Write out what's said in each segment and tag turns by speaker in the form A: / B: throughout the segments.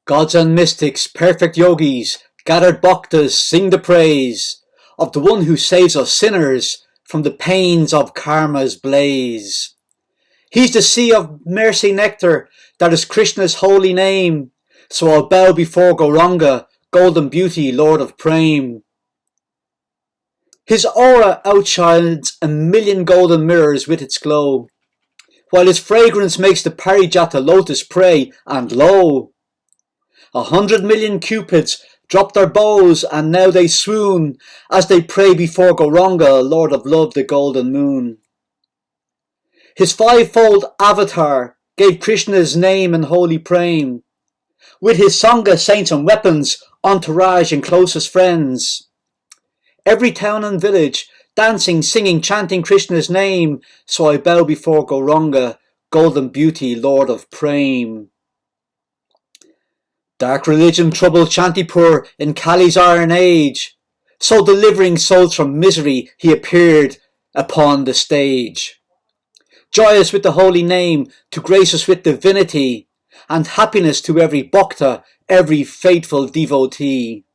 A: Gods and mystics, perfect yogis, gathered bhaktas sing the praise of the one who saves us sinners from the pains of karma's blaze. He's the sea of mercy nectar that is Krishna's holy name, so I'll bow before Gauranga, golden beauty, Lord of Prema. His aura outshines a million golden mirrors with its glow, while his fragrance makes the Parijata lotus pray, and lo! 100 million cupids drop their bows, and now they swoon as they pray before Gauranga, Lord of Love, the golden moon. His fivefold avatar gave Krishna's name and holy prema, with his Sangha, saints and weapons, entourage and closest friends. Every town and village, dancing, singing, chanting Krishna's name, so I bow before Gauranga, golden beauty, Lord of Prema. Dark religion troubled Shantipur in Kali's iron age, so delivering souls from misery he appeared upon the stage. Joyous with the holy name, to grace us with divinity, and happiness to every bhakta, every faithful devotee.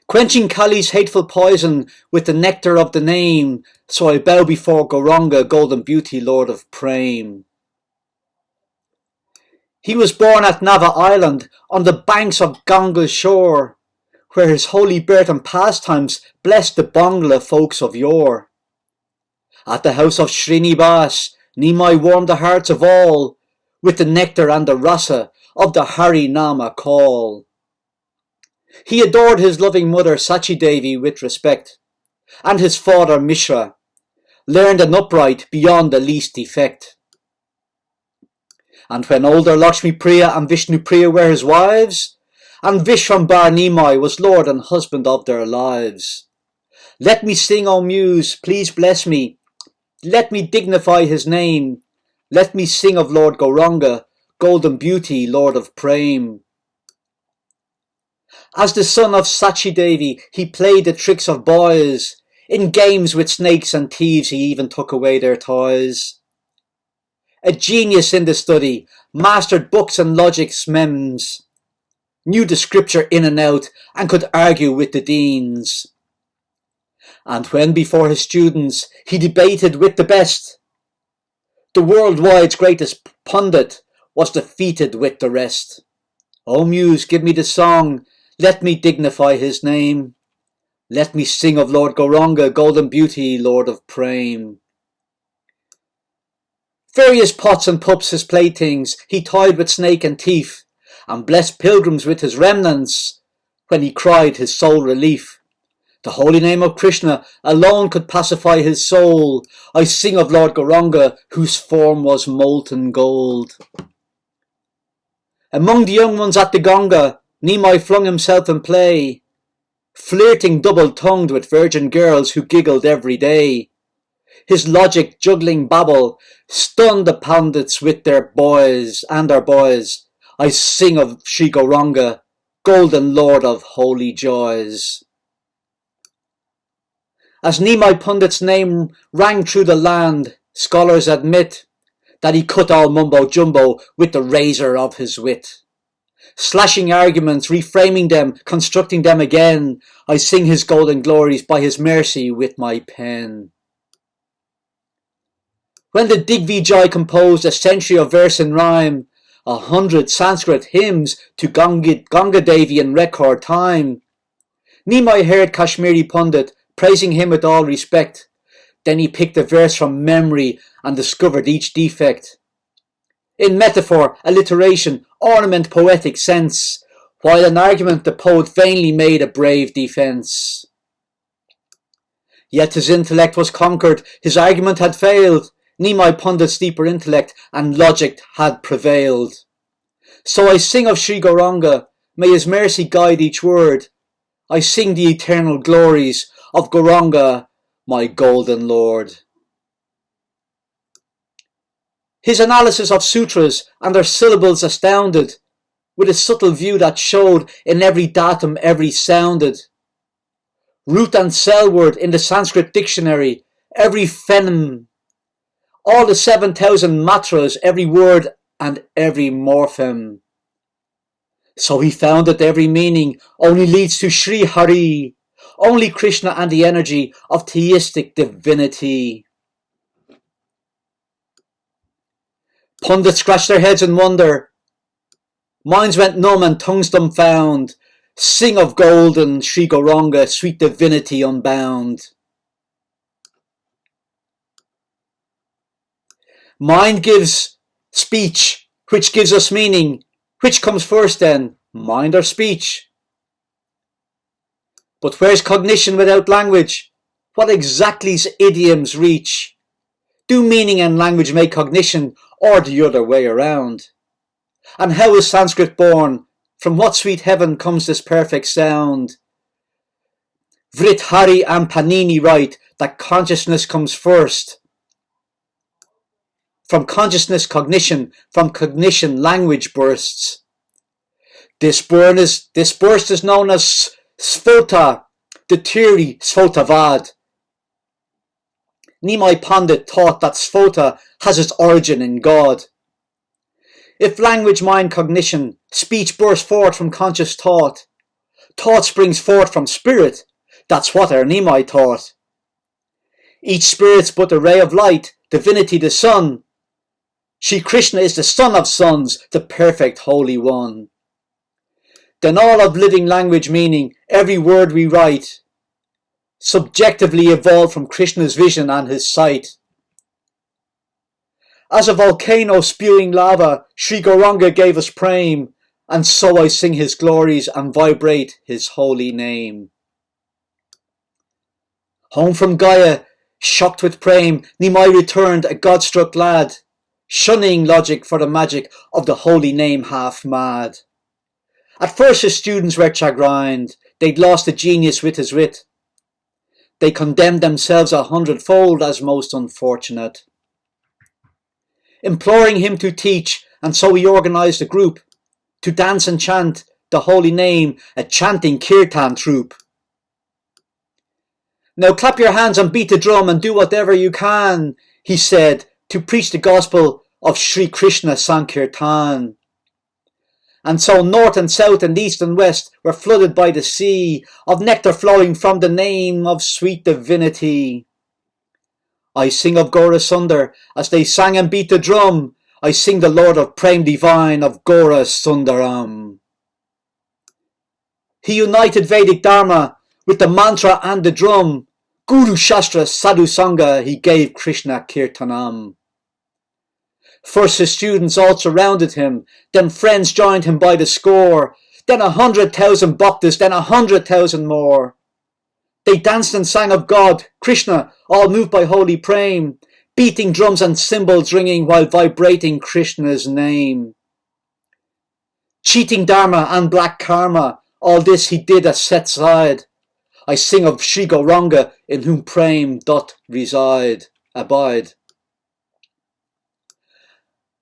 A: Quenching Kali's hateful poison with the nectar of the name, so I bow before Gauranga, golden beauty, Lord of Prema. He was born at Nava Island, on the banks of Ganga's shore, where his holy birth and pastimes blessed the Bangla folks of yore. At the house of Srinivas, Nimai warmed the hearts of all, with the nectar and the rasa of the Hari Nama call. He adored his loving mother Sachi Devi with respect, and his father Mishra, learned and upright beyond the least defect. And when older Lakshmi Priya and Vishnu Priya were his wives, and Vishwambar Nimai was lord and husband of their lives. Let me sing, O Muse, please bless me, let me dignify his name, let me sing of Lord Gauranga, golden beauty, Lord of Prema. As the son of Sachi Devi, he played the tricks of boys. In games with snakes and thieves, he even took away their toys. A genius in the study, mastered books and logics mems, knew the scripture in and out, and could argue with the deans. And when before his students he debated with the best, the worldwide's greatest pundit was defeated with the rest. O Muse, give me the song, let me dignify his name. Let me sing of Lord Gauranga, golden beauty, Lord of Prema. Various pots and pups his playthings, he toyed with snake and thief, and blessed pilgrims with his remnants, when he cried his soul relief. The holy name of Krishna alone could pacify his soul. I sing of Lord Gauranga, whose form was molten gold. Among the young ones at the Ganga, Nimai flung himself in play, flirting double-tongued with virgin girls who giggled every day. His logic juggling babble stunned the pandits with their boys and their boys. I sing of Sri Gauranga, golden lord of holy joys. As Nimai Pundit's name rang through the land, scholars admit that he cut all mumbo-jumbo with the razor of his wit. Slashing arguments, reframing them, constructing them again, I sing his golden glories by his mercy with my pen. When the Digvijay composed a century of verse and rhyme, 100 Sanskrit hymns to Ganga Devi in record time, Nimai heard Kashmiri Pundit praising him with all respect. Then he picked a verse from memory and discovered each defect. In metaphor, alliteration, ornament, poetic sense, while in argument the poet vainly made a brave defence. Yet his intellect was conquered, his argument had failed. Nimai Pundit's deeper intellect and logic had prevailed. So I sing of Sri Gauranga, may his mercy guide each word. I sing the eternal glories of Gauranga, my golden lord. His analysis of sutras and their syllables astounded, with a subtle view that showed in every datum every sounded. Root and cell word in the Sanskrit dictionary, every phenom, all the 7,000 matras, every word and every morpheme. So he found that every meaning only leads to Sri Hari, only Krishna and the energy of theistic divinity. Pundits scratched their heads in wonder. Minds went numb and tongues dumbfound. Sing of golden Sri Gauranga, sweet divinity unbound. Mind gives speech, which gives us meaning. Which comes first then, mind or speech? But where's cognition without language? What exactly's idioms reach? Do meaning and language make cognition, or the other way around? And how is Sanskrit born? From what sweet heaven comes this perfect sound? Vrit Hari and Panini write that consciousness comes first. From consciousness cognition, from cognition language bursts. This burst is known as Sphota, the theory Sphotavad. Nimai Pandit taught that Sphota has its origin in God. If language, mind, cognition, speech bursts forth from conscious thought, thought springs forth from spirit, that's what our Nimai taught. Each spirit's but a ray of light, divinity the sun. Shri Krishna is the son of sons, the perfect Holy One. Then all of living language meaning, every word we write, subjectively evolved from Krishna's vision and his sight. As a volcano spewing lava, Sri Gauranga gave us Prema, and so I sing his glories and vibrate his holy name. Home from Gaya, shocked with Prema, Nimai returned a God-struck lad, shunning logic for the magic of the holy name half mad. At first his students were chagrined, they'd lost the genius with his wit. They condemned themselves 100-fold as most unfortunate. Imploring him to teach, and so he organised a group to dance and chant the holy name, a chanting kirtan troupe. Now clap your hands and beat the drum and do whatever you can, he said, to preach the gospel of Sri Krishna Sankirtan. And so north and south and east and west were flooded by the sea of nectar flowing from the name of sweet divinity. I sing of Gaura Sundar as they sang and beat the drum. I sing the Lord of Prem divine of Gaura Sundaram. He united Vedic Dharma with the mantra and the drum. Guru Shastra Sadhu Sangha he gave Krishna Kirtanam. First his students all surrounded him, then friends joined him by the score, then 100,000 bhaktas, then 100,000 more. They danced and sang of God, Krishna, all moved by holy Prema, beating drums and cymbals ringing while vibrating Krishna's name. Cheating Dharma and black karma, all this he did as set side. I sing of Sri Gauranga in whom Prema doth abide.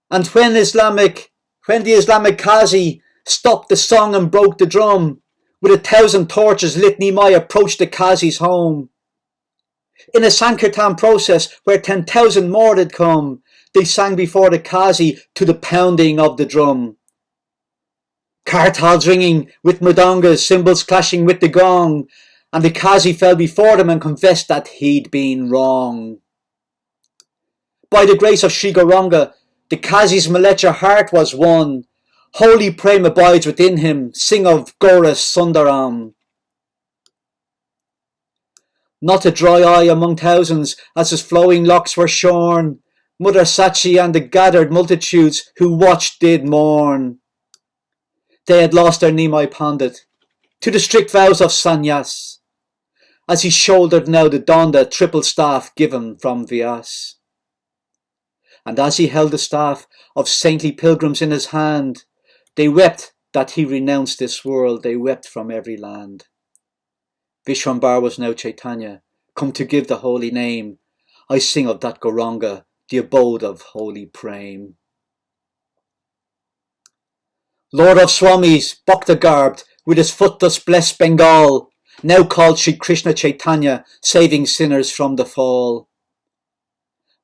A: And when the Islamic Qazi stopped the song and broke the drum, with 1,000 torches lit Nimai approached the Qazi's home. In a Sankirtan process where 10,000 more had come, they sang before the Qazi to the pounding of the drum. Kartals ringing with mridangas, cymbals clashing with the gong, and the Qazi fell before them and confessed that he'd been wrong. By the grace of Sri Gauranga, the Qazi's Malecha heart was won. Holy Prema abides within him. Sing of Gaura Sundaram. Not a dry eye among thousands as his flowing locks were shorn. Mother Sachi and the gathered multitudes who watched did mourn. They had lost their Nimai Pandit to the strict vows of sannyas, as he shouldered now the Donda triple staff given from Vyas. And as he held the staff of saintly pilgrims in his hand, they wept that he renounced this world, they wept from every land. Vishwambar was now Chaitanya, come to give the holy name. I sing of that Gauranga, the abode of holy Prema. Lord of Swamis, Bhakta garbed, with his foot thus blessed Bengal, now called Sri Krishna Chaitanya, saving sinners from the fall.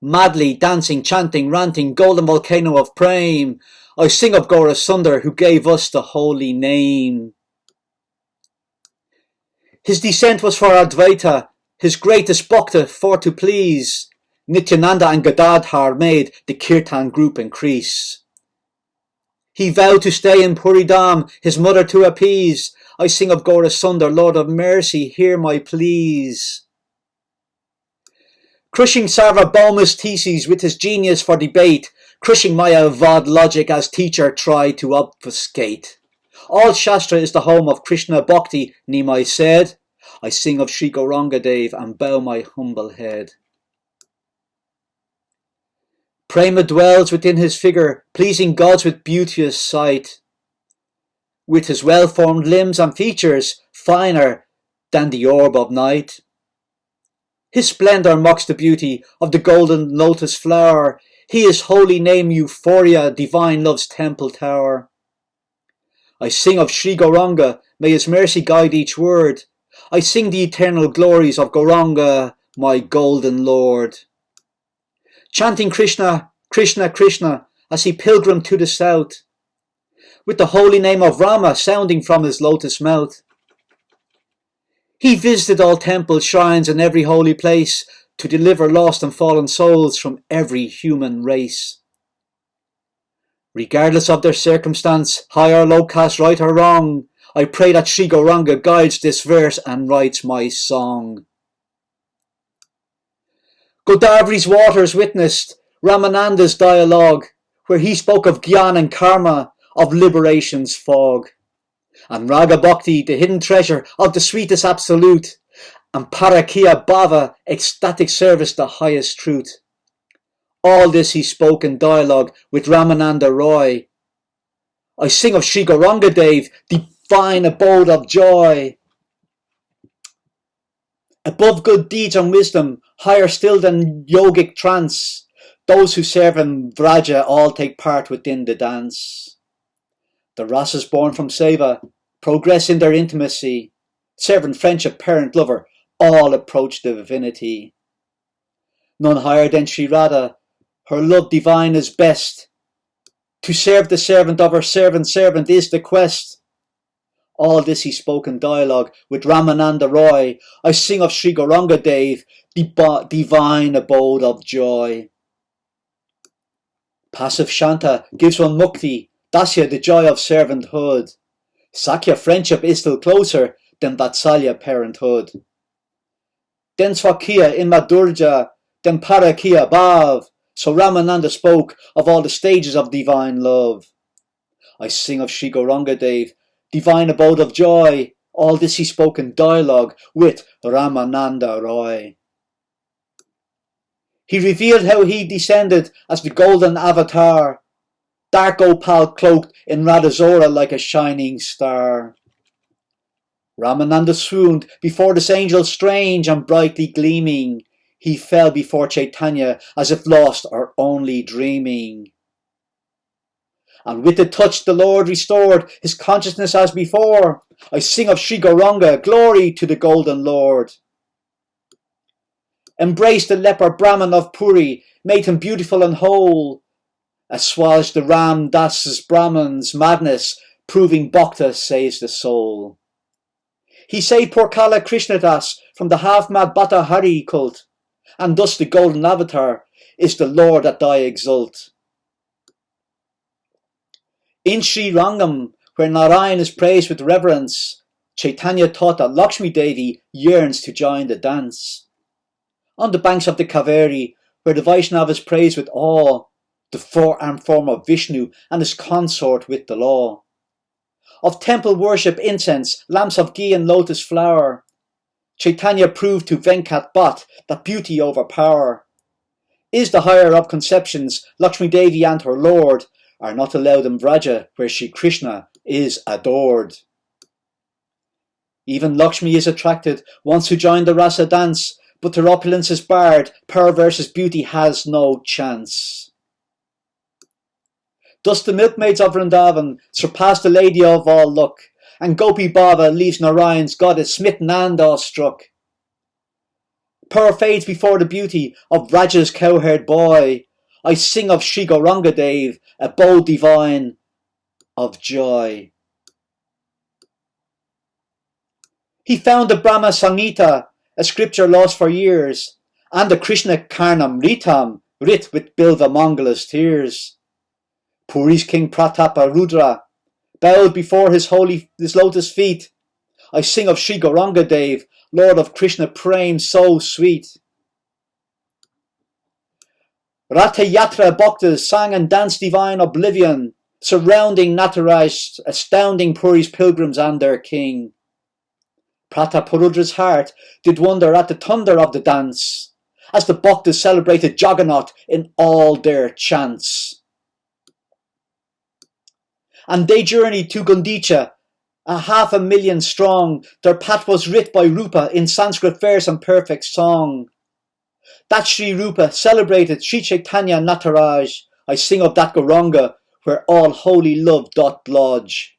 A: Madly dancing, chanting, ranting, golden volcano of Prema, I sing of Gaurasundar, who gave us the holy name. His descent was for Advaita, his greatest bhakta for to please. Nityananda and Gadadhar made the Kirtan group increase. He vowed to stay in Puri Dham, his mother to appease. I sing of Gaurasundar, Lord of mercy, hear my pleas. Crushing Sarvabhauma's theses with his genius for debate, crushing Mayavad logic as teacher tried to obfuscate. All Shastra is the home of Krishna Bhakti, Nimai said. I sing of Sri Gauranga Dev and bow my humble head. Prema dwells within his figure, pleasing gods with beauteous sight. With his well-formed limbs and features, finer than the orb of night. His splendour mocks the beauty of the golden lotus flower. He is holy name Euphoria, divine love's temple tower. I sing of Sri Gauranga, may his mercy guide each word. I sing the eternal glories of Gauranga, my golden lord. Chanting Krishna, Krishna, Krishna, as he pilgrimed to the south, with the holy name of Rama sounding from his lotus mouth. He visited all temples, shrines, and every holy place to deliver lost and fallen souls from every human race. Regardless of their circumstance, high or low caste, right or wrong, I pray that Sri Gauranga guides this verse and writes my song. Godavari's waters witnessed Ramananda's dialogue, where he spoke of Gyan and Karma, of liberation's fog. And Raga Bhakti, the hidden treasure of the sweetest absolute, and Parakya Bhava, ecstatic service, the highest truth. All this he spoke in dialogue with Ramananda Roy. I sing of Sri Gauranga Dev, divine abode of joy. Above good deeds and wisdom, higher still than yogic trance, those who serve in Vraja all take part within the dance. The rasas born from Seva progress in their intimacy. Servant, friendship, parent, lover, all approach divinity. None higher than Sri Radha, her love divine is best. To serve the servant of her servant is the quest. All this he spoke in dialogue with Ramananda Roy. I sing of Sri Gauranga Dev, divine abode of joy. Passive Shanta gives one mukti, Dasya the joy of servanthood. Sakya friendship is still closer than Vatsalya parenthood. Then Swakya in Madhurja, then Parakya Bhav. So Ramananda spoke of all the stages of divine love. I sing of Sri Gauranga Dev, divine abode of joy. All this he spoke in dialogue with Ramananda Roy. He revealed how he descended as the golden avatar, dark opal cloaked in Radhazora like a shining star. Ramananda swooned before this angel strange and brightly gleaming. He fell before Chaitanya as if lost or only dreaming. And with the touch the Lord restored his consciousness as before. I sing of Sri Gauranga, glory to the golden Lord. Embraced the leper Brahman of Puri, made him beautiful and whole. Assuaged the Ram Das's Brahman's madness, proving Bhakta saves the soul. He saved poor Kala Krishnadas from the half-mad Bhatta Hari cult, and thus the golden avatar is the Lord that I exult. In Sri Rangam, where Narayan is praised with reverence, Chaitanya taught that Lakshmi Devi yearns to join the dance. On the banks of the Kaveri, where the Vaishnava is praised with awe, the four-armed form of Vishnu and his consort with the law. Of temple worship, incense, lamps of ghee and lotus flower, Chaitanya proved to Venkat Bhatt that beauty over power. Is the higher of conceptions, Lakshmi Devi and her lord, are not allowed in Vraja, where Shri Krishna is adored. Even Lakshmi is attracted, wants to join the rasa dance, but her opulence is barred, power versus beauty has no chance. Thus the milkmaids of Vrindavan surpass the lady of all luck, and Gopi Baba leaves Narayan's goddess smitten and awestruck. Power fades before the beauty of Vraja's cowherd boy. I sing of Sri Gauranga Dev, abode divine of joy. He found the Brahma Samhita, a scripture lost for years, and the Krishna Karnam Ritam, writ with Bilva Mangala's tears. Puri's King Pratapa Rudra bowed before his lotus feet. I sing of Sri Gauranga Dev, Lord of Krishna Prema so sweet. Ratha Yatra Bhaktas sang and danced divine oblivion, surrounding Nataraj, astounding Puri's pilgrims and their king. Prataparudra's heart did wonder at the thunder of the dance, as the Bhaktas celebrated Jagannath in all their chants. And they journeyed to Gundicha, 500,000 strong. Their path was writ by Rupa in Sanskrit verse and perfect song. That Sri Rupa celebrated Sri Chaitanya Nataraj. I sing of that Gauranga, where all holy love doth lodge.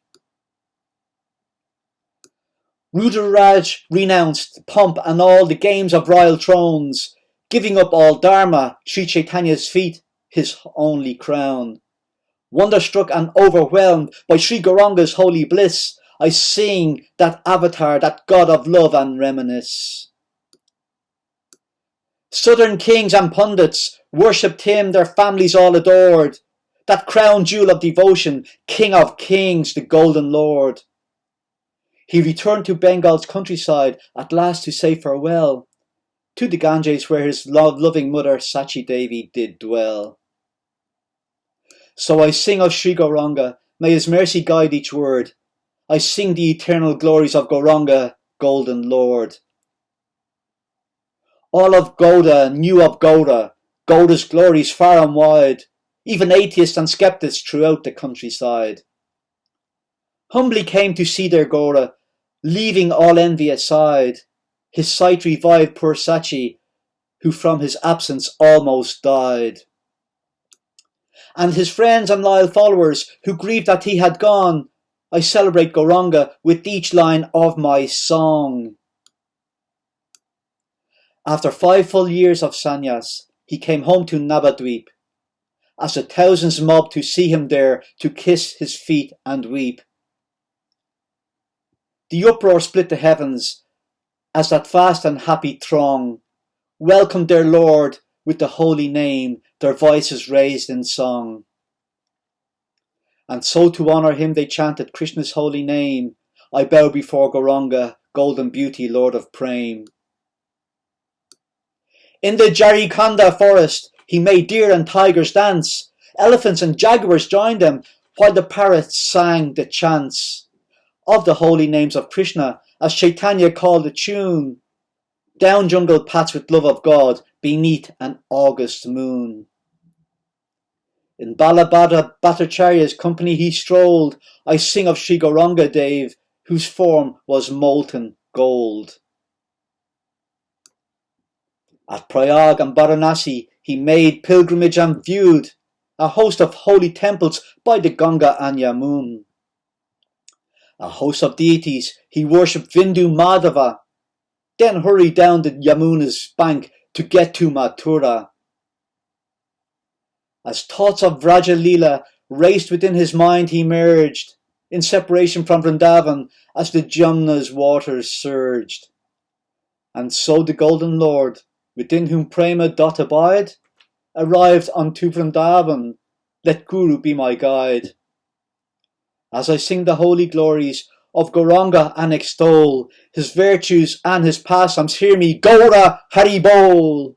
A: Rudraraj renounced pomp and all the games of royal thrones, giving up all dharma, Sri Chaitanya's feet, his only crown. Wonderstruck and overwhelmed by Sri Gauranga's holy bliss, I sing that avatar, that god of love, and reminisce. Southern kings and pundits worshipped him, their families all adored, that crown jewel of devotion, king of kings, the golden lord. He returned to Bengal's countryside at last to say farewell to the Ganges, where his loving mother Sachi Devi did dwell. So I sing of Sri Gauranga, may his mercy guide each word. I sing the eternal glories of Gauranga, golden Lord. All of Gauda knew of Gauda, Gauda's glories far and wide, even atheists and skeptics throughout the countryside. Humbly came to see their Gauda, leaving all envy aside. His sight revived poor Sachi, who from his absence almost died. And his friends and loyal followers, who grieved that he had gone, I celebrate Gauranga with each line of my song. After 5 full years of sannyas, he came home to Navadweep, as the thousands mobbed to see him there, to kiss his feet and weep. The uproar split the heavens, as that vast and happy throng welcomed their Lord with the holy name, their voices raised in song. And so to honour him they chanted Krishna's holy name. I bow before Gauranga, golden beauty, Lord of Prema. In the Jarikhanda forest he made deer and tigers dance. Elephants and jaguars joined him, while the parrots sang the chants of the holy names of Krishna, as Chaitanya called the tune. Down jungle paths with love of God, beneath an August moon. In Balabhadra Bhattacharya's company he strolled. I sing of Sri Gauranga Dev, whose form was molten gold. At Prayag and Varanasi he made pilgrimage and viewed a host of holy temples by the Ganga and Yamun. A host of deities he worshipped Vindu Madhava, then hurried down the Yamuna's bank to get to Mathura. As thoughts of Vraja Leela raced within his mind, he merged in separation from Vrindavan as the Jamna's waters surged. And so the Golden Lord, within whom Prema doth abide, arrived unto Vrindavan. Let Guru be my guide. As I sing the holy glories of Gauranga and extol his virtues and his pastimes, hear me, Gaura Hari Bol.